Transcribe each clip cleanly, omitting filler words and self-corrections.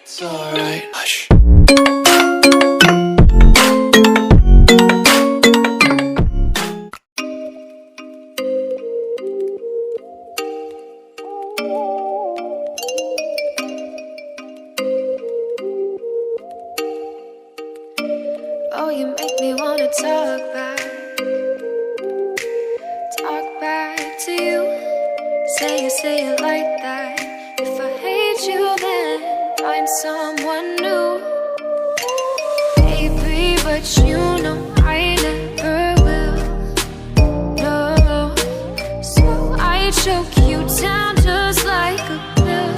It's alright. Hush. Oh, you make me wanna talk back to you. Say it like that. If I hate you, then find someone new. Baby, but you know I never will. No, so I choke you down just like a pill.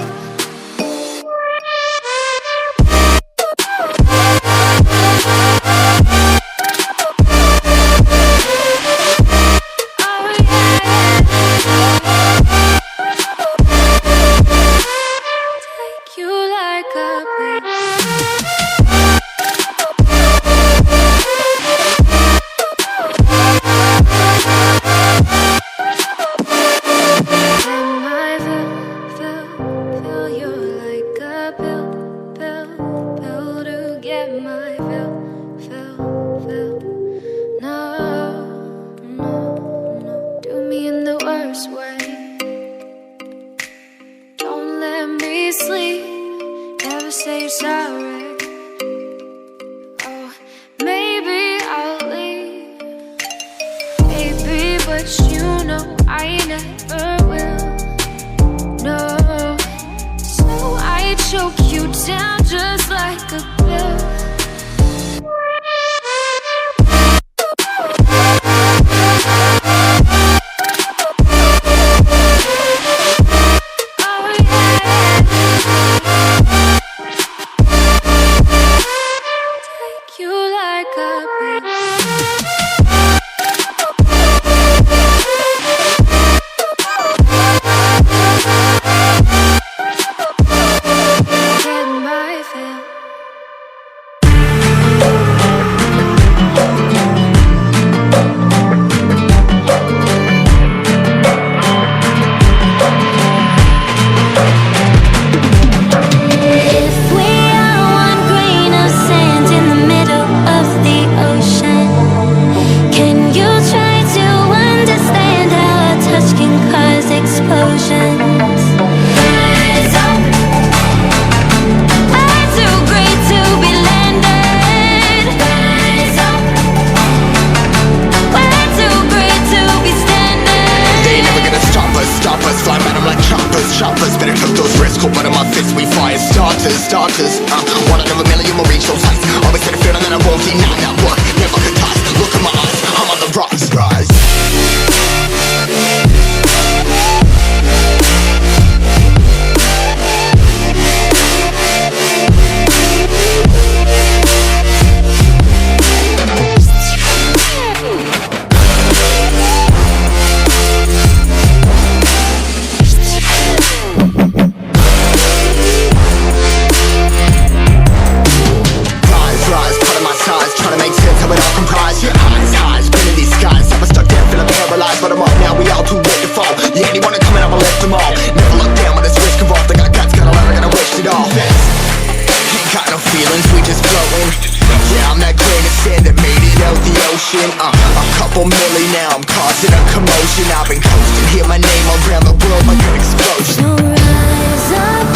Starters, one out of a million will reach those heights. Always had a feeling that I won't deny that work. Never could toss. Look in my eyes, I'm on the rocks. Rise. A couple milli now, I'm causing a commotion. I've been coasting, hear my name around the world like an explosion. So rise up,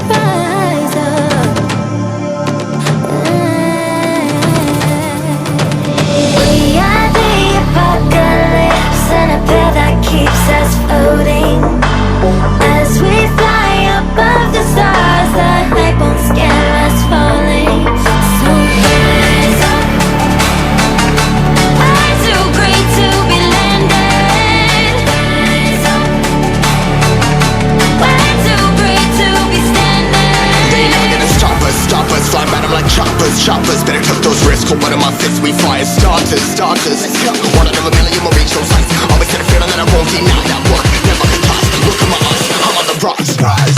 rise up. We are the apocalypse, and a pill that keeps us floating. As we fly above the stars, the hype won't scare us falling. So rise up. I'm too great to be landed. Rise up. We're too great to be standing. They ain't never gonna stop us. Flying at 'em like choppers. Better tuck those wrists, hold one of my fists, we fire starters. One out of a million will reach those heights. Always had a feeling that I won't deny that work. Never could toss. Look in my eyes, I'm on the rocks. Rise.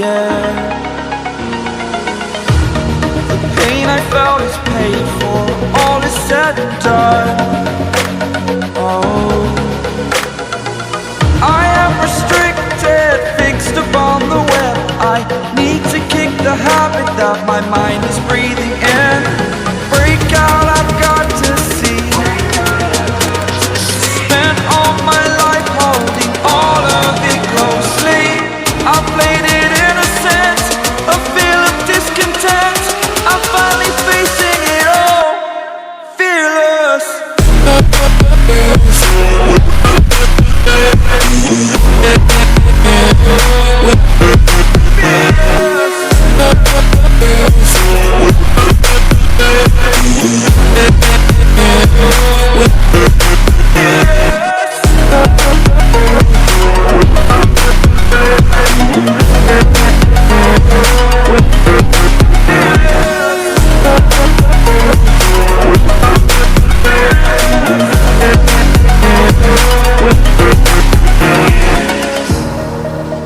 air. The pain I felt is paid for, all is said and done. Oh, I am restricted, fixed upon the web. I need to kick the habit that my mind is breathing in. Break out, I've got to see. Spent all my life holding all of it closely. I played it innocent, a feel of discontent. I'm finally facing it all, fearless.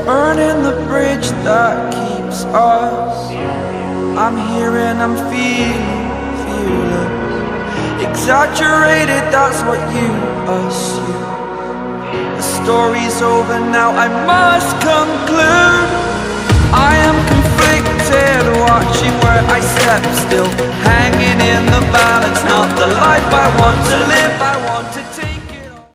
Burning the bridge that keeps us. I'm here and I'm feeling fearless. Exaggerated, that's what you assume. The story's over now, I must conclude. I am conflicted, watching where I step still, hanging in the balance, not the life I want to live.